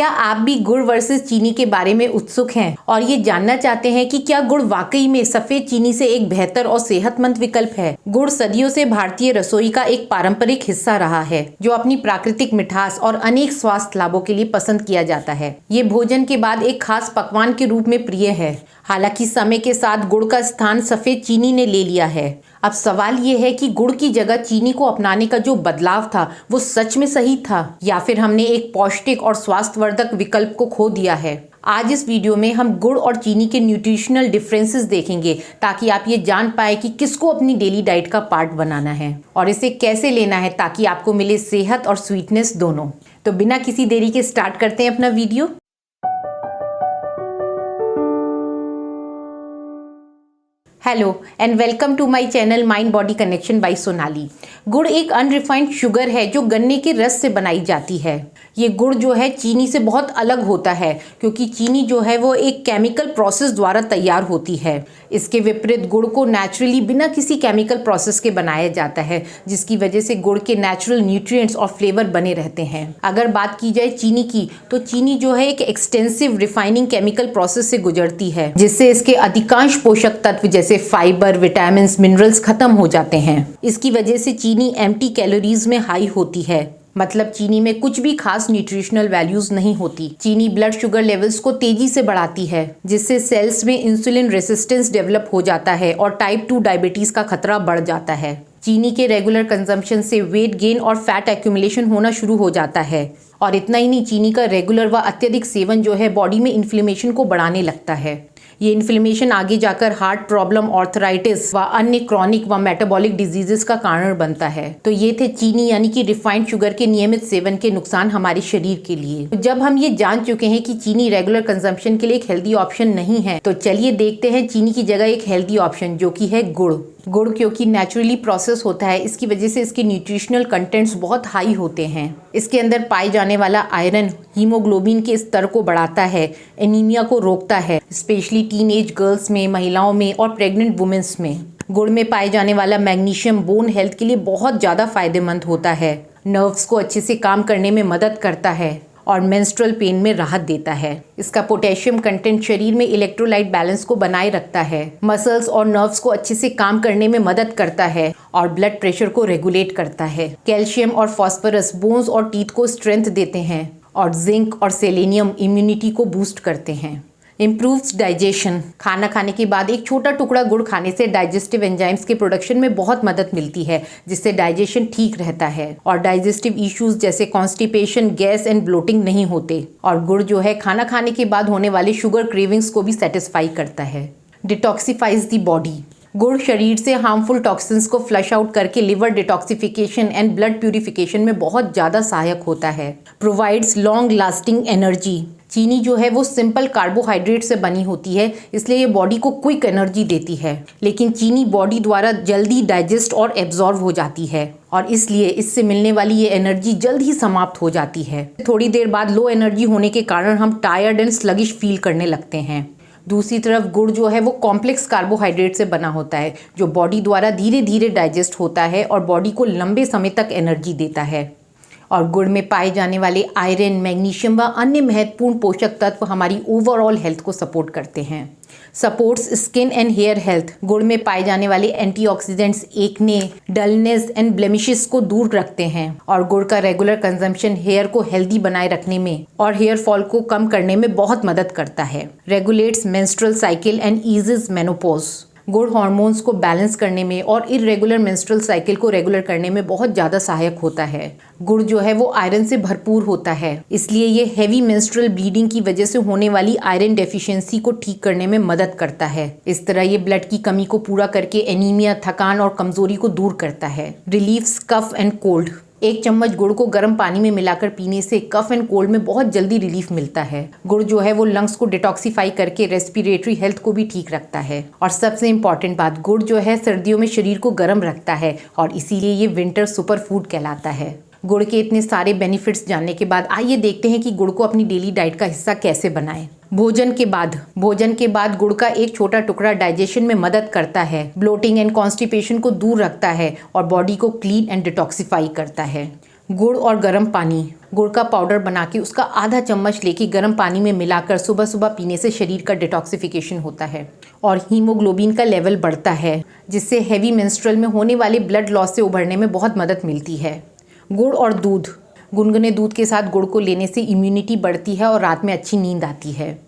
क्या आप भी गुड़ वर्सेस चीनी के बारे में उत्सुक हैं और ये जानना चाहते हैं कि क्या गुड़ वाकई में सफेद चीनी से एक बेहतर और सेहतमंद विकल्प है? गुड़ सदियों से भारतीय रसोई का एक पारंपरिक हिस्सा रहा है जो अपनी प्राकृतिक मिठास और अनेक स्वास्थ्य लाभों के लिए पसंद किया जाता है। ये भोजन के बाद एक खास पकवान के रूप में प्रिय है। हालांकि समय के साथ गुड़ का स्थान सफेद चीनी ने ले लिया है। अब सवाल ये है कि गुड़ की जगह चीनी को अपनाने का जो बदलाव था वो सच में सही था या फिर हमने एक पौष्टिक और स्वास्थ्यवर्धक विकल्प को खो दिया है। आज इस वीडियो में हम गुड़ और चीनी के न्यूट्रिशनल डिफरेंसेस देखेंगे ताकि आप ये जान पाए कि किसको अपनी डेली डाइट का पार्ट बनाना है और इसे कैसे लेना है ताकि आपको मिले सेहत और स्वीटनेस दोनों। तो बिना किसी देरी के स्टार्ट करते हैं अपना video. Hello and welcome to my channel mind body connection by Sonali. गुड़ एक अनरिफाइंड शुगर है जो गन्ने के रस से बनाई जाती है। ये गुड़ जो है चीनी से बहुत अलग होता है क्योंकि चीनी जो है वो एक केमिकल प्रोसेस द्वारा तैयार होती है। इसके विपरीत गुड़ को नेचुरली बिना किसी केमिकल प्रोसेस के बनाया जाता है जिसकी वजह से गुड़ के नेचुरल न्यूट्रिएंट्स और फ्लेवर बने रहते हैं। अगर बात की जाए चीनी की तो चीनी जो है एक एक्सटेंसिव रिफाइनिंग केमिकल प्रोसेस से गुजरती है जिससे इसके अधिकांश पोषक तत्व जैसे फाइबर, विटामिन, मिनरल्स खत्म हो जाते हैं। इसकी वजह से चीनी एम्प्टी कैलोरीज में हाई होती है, मतलब चीनी में कुछ भी खास न्यूट्रिशनल वैल्यूज नहीं होती। चीनी ब्लड शुगर लेवल्स को तेजी से बढ़ाती है जिससे सेल्स में इंसुलिन रेसिस्टेंस डेवलप हो जाता है और टाइप 2 डायबिटीज का खतरा बढ़ जाता है। चीनी के रेगुलर कंजम्पशन से वेट गेन और फैट एक्यूमुलेशन होना शुरू हो जाता है और इतना ही नहीं, चीनी का रेगुलर व अत्यधिक सेवन जो है बॉडी में इन्फ्लेमेशन को बढ़ाने लगता है। ये इन्फ्लेमेशन आगे जाकर हार्ट प्रॉब्लम, ऑर्थराइटिस व अन्य क्रॉनिक व मेटाबॉलिक डिजीजेस का कारण बनता है। तो ये थे चीनी यानी कि रिफाइंड शुगर के नियमित सेवन के नुकसान हमारे शरीर के लिए। तो जब हम ये जान चुके हैं कि चीनी रेगुलर कंजम्पशन के लिए एक हेल्दी ऑप्शन नहीं है तो चलिए देखते हैं चीनी की जगह एक हेल्दी ऑप्शन जो कि है गुड़। गुड़ क्योंकि नेचुरली प्रोसेस होता है इसकी वजह से इसके न्यूट्रिशनल कंटेंट्स बहुत हाई होते हैं। इसके अंदर पाए जाने वाला आयरन हीमोग्लोबिन के स्तर को बढ़ाता है, एनीमिया को रोकता है, स्पेशली टीनेज गर्ल्स में, महिलाओं में और प्रेग्नेंट वुमेन्स में। गुड़ में पाए जाने वाला मैग्नीशियम बोन हेल्थ के लिए बहुत ज़्यादा फायदेमंद होता है, नर्व्स को अच्छे से काम करने में मदद करता है और मेंस्ट्रुअल पेन में राहत देता है। इसका पोटेशियम कंटेंट शरीर में इलेक्ट्रोलाइट बैलेंस को बनाए रखता है, मसल्स और नर्व्स को अच्छे से काम करने में मदद करता है और ब्लड प्रेशर को रेगुलेट करता है। कैल्शियम और फास्फोरस बोन्स और टीथ को स्ट्रेंथ देते हैं और जिंक और सेलेनियम इम्यूनिटी को बूस्ट करते हैं। Improves digestion. खाना खाने के बाद एक छोटा टुकड़ा गुड़ खाने से डाइजेस्टिव एंजाइम्स के प्रोडक्शन में बहुत मदद मिलती है जिससे डाइजेशन ठीक रहता है और डाइजेस्टिव इश्यूज जैसे कॉन्स्टिपेशन, गैस एंड ब्लोटिंग नहीं होते। और गुड़ जो है खाना खाने के बाद होने वाले शुगर क्रेविंग्स को भी सेटिस्फाई करता है। Detoxifies the body. गुड़ शरीर से हार्मफुल टॉक्सिन्स को फ्लश आउट करके liver detoxification and blood purification में बहुत ज़्यादा सहायक होता है। Provides long lasting energy. चीनी जो है वो सिंपल कार्बोहाइड्रेट से बनी होती है इसलिए ये बॉडी को क्विक एनर्जी देती है, लेकिन चीनी बॉडी द्वारा जल्दी डाइजेस्ट और एब्जॉर्ब हो जाती है और इसलिए इससे मिलने वाली ये एनर्जी जल्द ही समाप्त हो जाती है। थोड़ी देर बाद लो एनर्जी होने के कारण हम टायर्ड एंड स्लगिश फील करने लगते हैं। दूसरी तरफ गुड़ जो है वो कॉम्प्लेक्स कार्बोहाइड्रेट से बना होता है जो बॉडी द्वारा धीरे धीरे डाइजेस्ट होता है और बॉडी को लंबे समय तक एनर्जी देता है। और गुड़ में पाए जाने वाले आयरन, मैग्नीशियम व अन्य महत्वपूर्ण पोषक तत्व हमारी ओवरऑल हेल्थ को सपोर्ट करते हैं। Supports skin and hair health. गुड़ में पाए जाने वाले antioxidants acne, dullness and blemishes को दूर रखते हैं और गुड़ का रेगुलर कंजम्पशन हेयर को हेल्दी बनाए रखने में और हेयर फॉल को कम करने में बहुत मदद करता है। Regulates menstrual cycle and eases menopause. गुड़ हार्मोन्स को बैलेंस करने में और इरेगुलर मेंस्ट्रुअल साइकिल को रेगुलर करने में बहुत ज़्यादा सहायक होता है। गुड़ जो है वो आयरन से भरपूर होता है इसलिए ये हेवी मेंस्ट्रुअल ब्लीडिंग की वजह से होने वाली आयरन डेफिशिएंसी को ठीक करने में मदद करता है। इस तरह ये ब्लड की कमी को पूरा करके एनीमिया, थकान और कमजोरी को दूर करता है। Relieves cough and cold. एक चम्मच गुड़ को गर्म पानी में मिलाकर पीने से कफ एंड कोल्ड में बहुत जल्दी रिलीफ मिलता है। गुड़ जो है वो लंग्स को डिटॉक्सिफाई करके रेस्पिरेटरी हेल्थ को भी ठीक रखता है और सबसे इम्पॉर्टेंट बात, गुड़ जो है सर्दियों में शरीर को गर्म रखता है और इसीलिए ये विंटर सुपर फूड कहलाता है। गुड़ के इतने सारे बेनिफिट्स जानने के बाद आइए देखते हैं कि गुड़ को अपनी डेली डाइट का हिस्सा कैसे बनाएं। भोजन के बाद गुड़ का एक छोटा टुकड़ा डाइजेशन में मदद करता है, ब्लोटिंग एंड कॉन्स्टिपेशन को दूर रखता है और बॉडी को क्लीन एंड डिटॉक्सिफाई करता है। गुड़ और गर्म पानी। गुड़ का पाउडर बना के उसका आधा चम्मच लेके गर्म पानी में मिलाकर सुबह सुबह पीने से शरीर का डिटॉक्सिफिकेशन होता है और हीमोग्लोबिन का लेवल बढ़ता है, जिससे हेवी मेंस्ट्रुअल में होने वाले ब्लड लॉस से उभरने में बहुत मदद मिलती है। गुड़ और दूध। गुनगुने दूध के साथ गुड़ को लेने से इम्यूनिटी बढ़ती है और रात में अच्छी नींद आती है।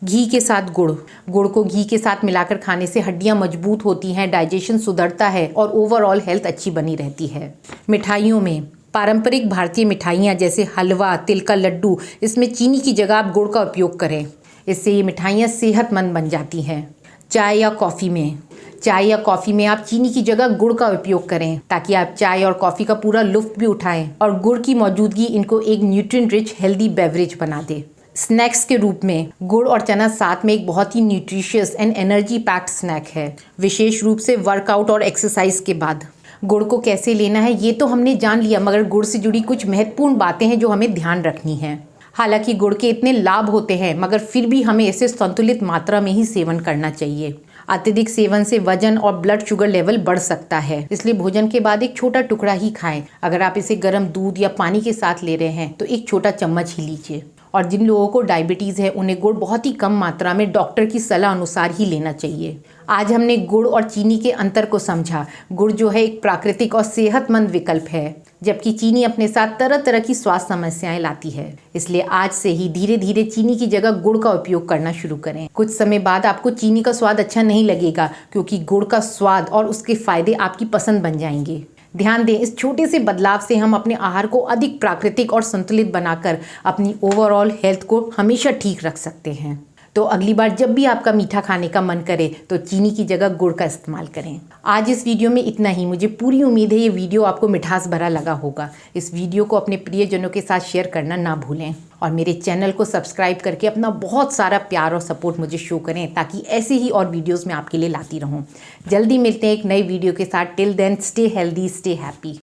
घी के साथ गुड़। गुड़ को घी के साथ मिलाकर खाने से हड्डियां मजबूत होती हैं, डाइजेशन सुधरता है और ओवरऑल हेल्थ अच्छी बनी रहती है। मिठाइयों में पारंपरिक भारतीय मिठाइयाँ जैसे हलवा, तिल का लड्डू, इसमें चीनी की जगह आप गुड़ का उपयोग करें। इससे ये मिठाइयाँ सेहतमंद बन जाती हैं। चाय या कॉफ़ी में। चाय या कॉफ़ी में आप चीनी की जगह गुड़ का उपयोग करें ताकि आप चाय और कॉफ़ी का पूरा लुत्फ़ भी उठाएं और गुड़ की मौजूदगी इनको एक न्यूट्रिएंट रिच हेल्दी बेवरेज बना दे। स्नैक्स के रूप में गुड़ और चना साथ में एक बहुत ही nutritious and energy packed snack है, विशेष रूप से वर्कआउट और एक्सरसाइज के बाद। गुड़ को कैसे लेना है ये तो हमने जान लिया, मगर गुड़ से जुड़ी कुछ महत्वपूर्ण बातें हैं जो हमें ध्यान रखनी है। हालांकि गुड़ के इतने लाभ होते हैं, मगर फिर भी हमें इसे संतुलित मात्रा में ही सेवन करना चाहिए। अत्यधिक सेवन से वजन और ब्लड शुगर लेवल बढ़ सकता है, इसलिए भोजन के बाद एक छोटा टुकड़ा ही खाएं। अगर आप इसे गर्म दूध या पानी के साथ ले रहे हैं तो एक छोटा चम्मच ही लीजिए। और जिन लोगों को डायबिटीज़ है उन्हें गुड़ बहुत ही कम मात्रा में डॉक्टर की सलाह अनुसार ही लेना चाहिए। आज हमने गुड़ और चीनी के अंतर को समझा। गुड़ जो है एक प्राकृतिक और सेहतमंद विकल्प है, जबकि चीनी अपने साथ तरह तरह की स्वास्थ्य समस्याएं लाती है। इसलिए आज से ही धीरे धीरे चीनी की जगह गुड़ का उपयोग करना शुरू करें। कुछ समय बाद आपको चीनी का स्वाद अच्छा नहीं लगेगा, क्योंकि गुड़ का स्वाद और उसके फायदे आपकी पसंद बन जाएंगे। ध्यान दें, इस छोटे से बदलाव से हम अपने आहार को अधिक प्राकृतिक और संतुलित बनाकर अपनी ओवरऑल हेल्थ को हमेशा ठीक रख सकते हैं। तो अगली बार जब भी आपका मीठा खाने का मन करे तो चीनी की जगह गुड़ का इस्तेमाल करें। आज इस वीडियो में इतना ही। मुझे पूरी उम्मीद है ये वीडियो आपको मिठास भरा लगा होगा। इस वीडियो को अपने प्रियजनों के साथ शेयर करना ना भूलें और मेरे चैनल को सब्सक्राइब करके अपना बहुत सारा प्यार और सपोर्ट मुझे शो करें, ताकि ऐसे ही और वीडियोज़ मैं आपके लिए लाती रहूँ। जल्दी मिलते हैं एक नई वीडियो के साथ। Till then stay healthy, stay happy.